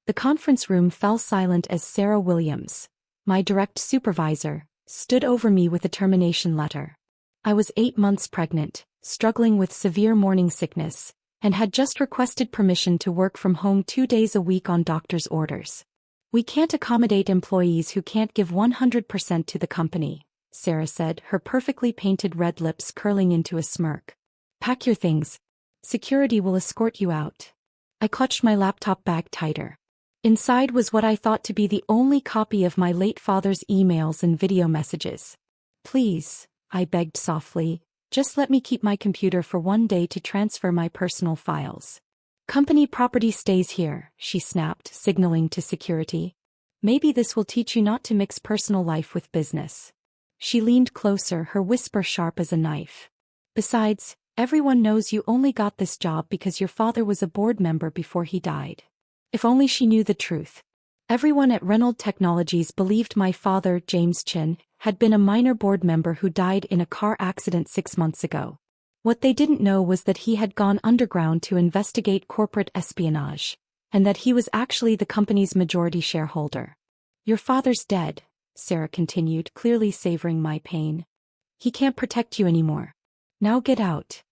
The conference room fell silent as Sarah Williams, my direct supervisor, stood over me with a termination letter. I was 8 months pregnant, struggling with severe morning sickness, and had just requested permission to work from home 2 days a week on doctor's orders. "We can't accommodate employees who can't give 100% to the company," Sarah said, her perfectly painted red lips curling into a smirk. "Pack your things. Security will escort you out." I clutched my laptop bag tighter. Inside was what I thought to be the only copy of my late father's emails and video messages. "Please," I begged softly, "just let me keep my computer for 1 day to transfer my personal files." "Company property stays here," she snapped, signaling to security. "Maybe this will teach you not to mix personal life with business." She leaned closer, her whisper sharp as a knife. "Besides, everyone knows you only got this job because your father was a board member before he died." If only she knew the truth. Everyone at Renault Technologies believed my father, James Chin, had been a minor board member who died in a car accident 6 months ago. What they didn't know was that he had gone underground to investigate corporate espionage, and that he was actually the company's majority shareholder. "Your father's dead," Sarah continued, clearly savoring my pain. "He can't protect you anymore. Now get out."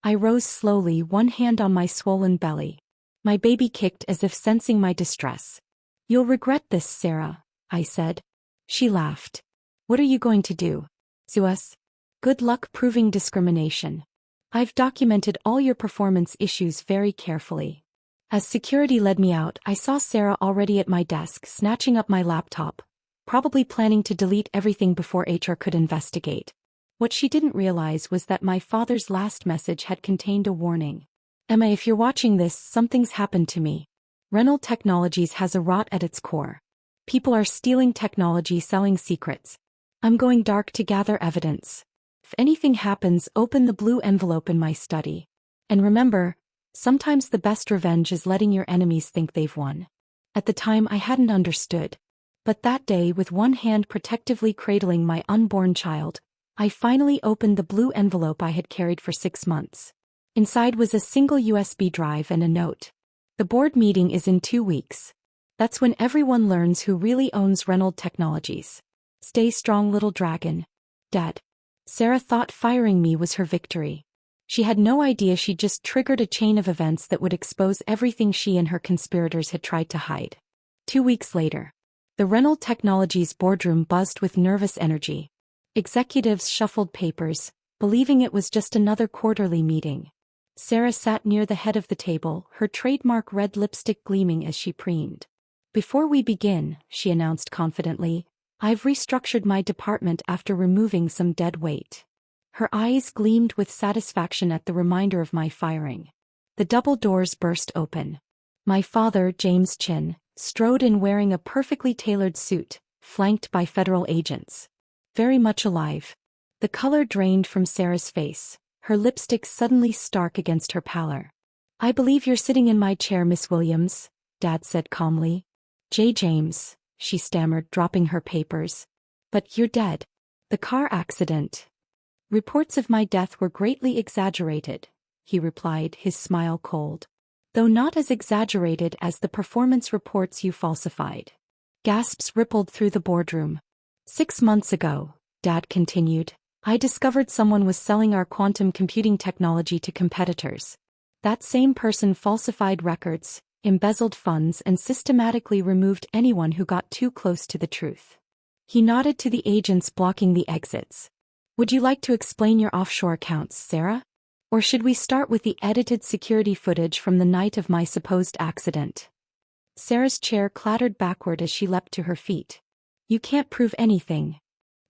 I rose slowly, one hand on my swollen belly. My baby kicked as if sensing my distress. "You'll regret this, Sarah," I said. She laughed. "What are you going to do? Sue us? Good luck proving discrimination. I've documented all your performance issues very carefully." As security led me out, I saw Sarah already at my desk, snatching up my laptop, probably planning to delete everything before HR could investigate. What she didn't realize was that my father's last message had contained a warning. "Emma, if you're watching this, something's happened to me. Renault Technologies has a rot at its core. People are stealing technology, selling secrets. I'm going dark to gather evidence. If anything happens, open the blue envelope in my study. And remember, sometimes the best revenge is letting your enemies think they've won." At the time I hadn't understood. But that day, with one hand protectively cradling my unborn child, I finally opened the blue envelope I had carried for 6 months. Inside was a single USB drive and a note. "The board meeting is in 2 weeks. That's when everyone learns who really owns Renault Technologies. Stay strong, little dragon. Dad." Sarah thought firing me was her victory. She had no idea she'd just triggered a chain of events that would expose everything she and her conspirators had tried to hide. 2 weeks later, the Renault Technologies boardroom buzzed with nervous energy. Executives shuffled papers, believing it was just another quarterly meeting. Sarah sat near the head of the table, her trademark red lipstick gleaming as she preened. "Before we begin," she announced confidently, "I've restructured my department after removing some dead weight." Her eyes gleamed with satisfaction at the reminder of my firing. The double doors burst open. My father, James Chin, strode in wearing a perfectly tailored suit, flanked by federal agents. Very much alive. The color drained from Sarah's face, her lipstick suddenly stark against her pallor. "I believe you're sitting in my chair, Miss Williams," Dad said calmly. "J. James," she stammered, dropping her papers. "But you're dead. The car accident." "Reports of my death were greatly exaggerated," he replied, his smile cold. "Though not as exaggerated as the performance reports you falsified." Gasps rippled through the boardroom. "6 months ago," Dad continued, "I discovered someone was selling our quantum computing technology to competitors. That same person falsified records, embezzled funds, and systematically removed anyone who got too close to the truth." He nodded to the agents blocking the exits. "Would you like to explain your offshore accounts, Sarah? Or should we start with the edited security footage from the night of my supposed accident?" Sarah's chair clattered backward as she leapt to her feet. "You can't prove anything."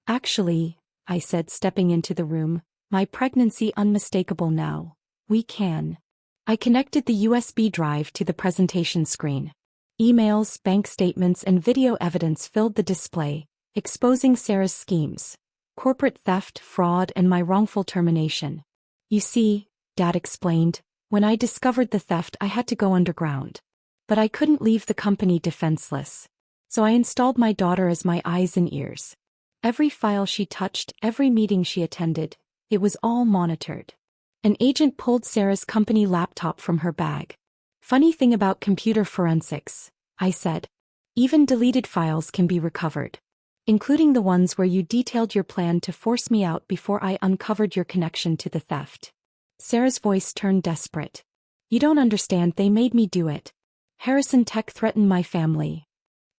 "Actually," I said, stepping into the room, my pregnancy unmistakable now, "we can." I connected the USB drive to the presentation screen. Emails, bank statements, and video evidence filled the display, exposing Sarah's schemes: corporate theft, fraud, and my wrongful termination. "You see," Dad explained, "when I discovered the theft, I had to go underground. But I couldn't leave the company defenseless. So I installed my daughter as my eyes and ears. Every file she touched, every meeting she attended, it was all monitored." An agent pulled Sarah's company laptop from her bag. "Funny thing about computer forensics," I said. Even deleted files can be recovered, including the ones where you detailed your plan to force me out before I uncovered your connection to the theft. Sarah's voice turned desperate. You don't understand, they made me do it. Harrison Tech threatened my family.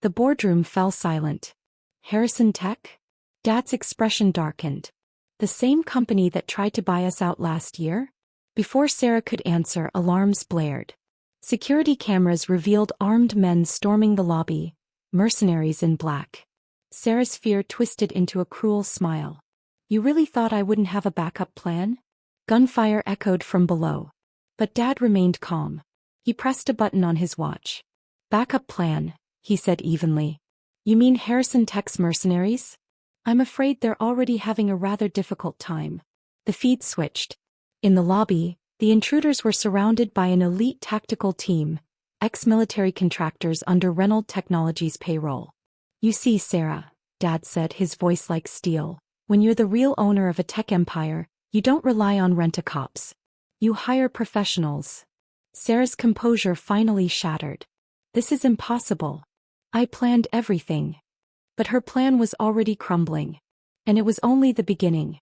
The boardroom fell silent. Harrison Tech? Dad's expression darkened. The same company that tried to buy us out last year? Before Sarah could answer, alarms blared. Security cameras revealed armed men storming the lobby, mercenaries in black. Sarah's fear twisted into a cruel smile. You really thought I wouldn't have a backup plan? Gunfire echoed from below. But Dad remained calm. He pressed a button on his watch. Backup plan, he said evenly. You mean Harrison Tech's mercenaries? I'm afraid they're already having a rather difficult time. The feed switched. In the lobby, the intruders were surrounded by an elite tactical team, ex-military contractors under Renault Technologies' payroll. You see, Sarah, Dad said, his voice like steel, when you're the real owner of a tech empire, you don't rely on rent-a-cops. You hire professionals. Sarah's composure finally shattered. This is impossible. I planned everything. But her plan was already crumbling. And it was only the beginning.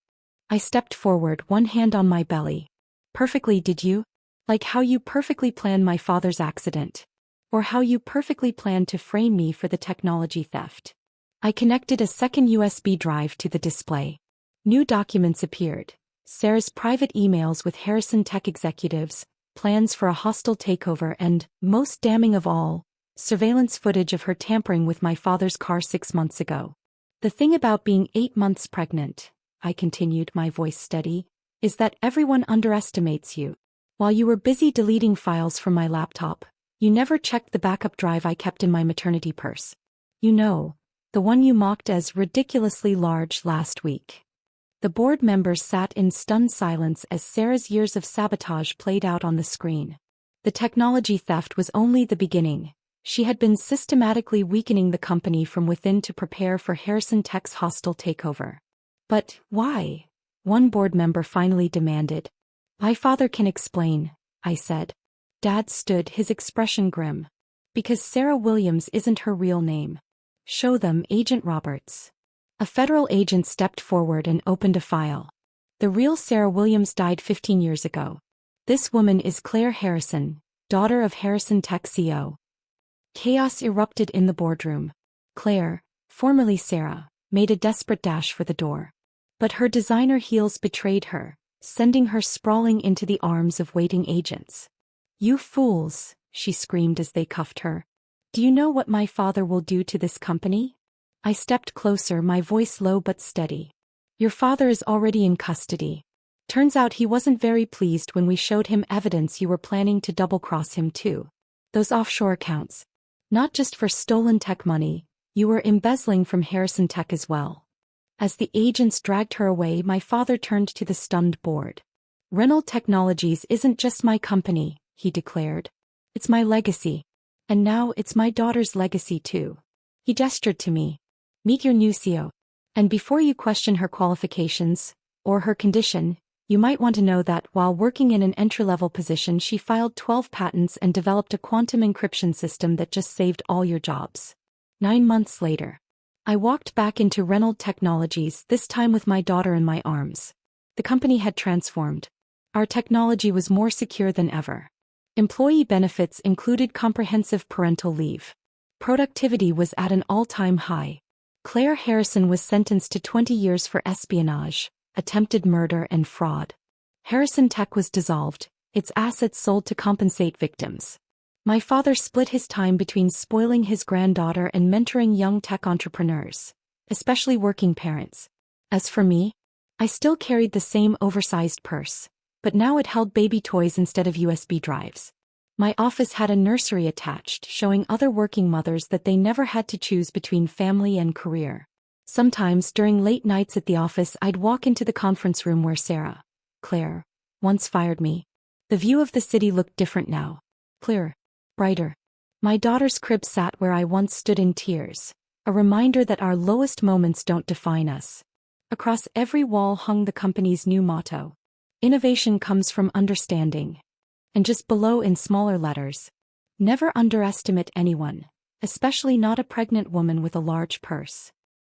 I stepped forward, one hand on my belly. Perfectly, did you? Like how you perfectly planned my father's accident. Or how you perfectly planned to frame me for the technology theft. I connected a second USB drive to the display. New documents appeared. Sarah's private emails with Harrison Tech executives, plans for a hostile takeover, and, most damning of all, surveillance footage of her tampering with my father's car 6 months ago. The thing about being 8 months pregnant, I continued, my voice steady, is that everyone underestimates you. While you were busy deleting files from my laptop, you never checked the backup drive I kept in my maternity purse. You know, the one you mocked as ridiculously large last week. The board members sat in stunned silence as Sarah's years of sabotage played out on the screen. The technology theft was only the beginning. She had been systematically weakening the company from within to prepare for Harrison Tech's hostile takeover. But why? One board member finally demanded. My father can explain, I said. Dad stood, his expression grim. Because Sarah Williams isn't her real name. Show them, Agent Roberts. A federal agent stepped forward and opened a file. The real Sarah Williams died 15 years ago. This woman is Claire Harrison, daughter of Harrison Tech CEO. Chaos erupted in the boardroom. Claire, formerly Sarah, made a desperate dash for the door. But her designer heels betrayed her, sending her sprawling into the arms of waiting agents. You fools, she screamed as they cuffed her. Do you know what my father will do to this company? I stepped closer, my voice low but steady. Your father is already in custody. Turns out he wasn't very pleased when we showed him evidence you were planning to double-cross him too. Those offshore accounts. Not just for stolen tech money, you were embezzling from Harrison Tech as well. As the agents dragged her away, my father turned to the stunned board. Renault Technologies isn't just my company, he declared. It's my legacy. And now it's my daughter's legacy too. He gestured to me. Meet your new CEO. And before you question her qualifications, or her condition, you might want to know that while working in an entry-level position, she filed 12 patents and developed a quantum encryption system that just saved all your jobs. 9 months later, I walked back into Renault Technologies, this time with my daughter in my arms. The company had transformed. Our technology was more secure than ever. Employee benefits included comprehensive parental leave. Productivity was at an all-time high. Claire Harrison was sentenced to 20 years for espionage, attempted murder, and fraud. Harrison Tech was dissolved, its assets sold to compensate victims. My father split his time between spoiling his granddaughter and mentoring young tech entrepreneurs, especially working parents. As for me, I still carried the same oversized purse, but now it held baby toys instead of USB drives. My office had a nursery attached, showing other working mothers that they never had to choose between family and career. Sometimes during late nights at the office, I'd walk into the conference room where Sarah, Claire, once fired me. The view of the city looked different now. Clearer. Brighter. My daughter's crib sat where I once stood in tears, a reminder that our lowest moments don't define us. Across every wall hung the company's new motto. Innovation comes from understanding. And just below in smaller letters, never underestimate anyone, especially not a pregnant woman with a large purse.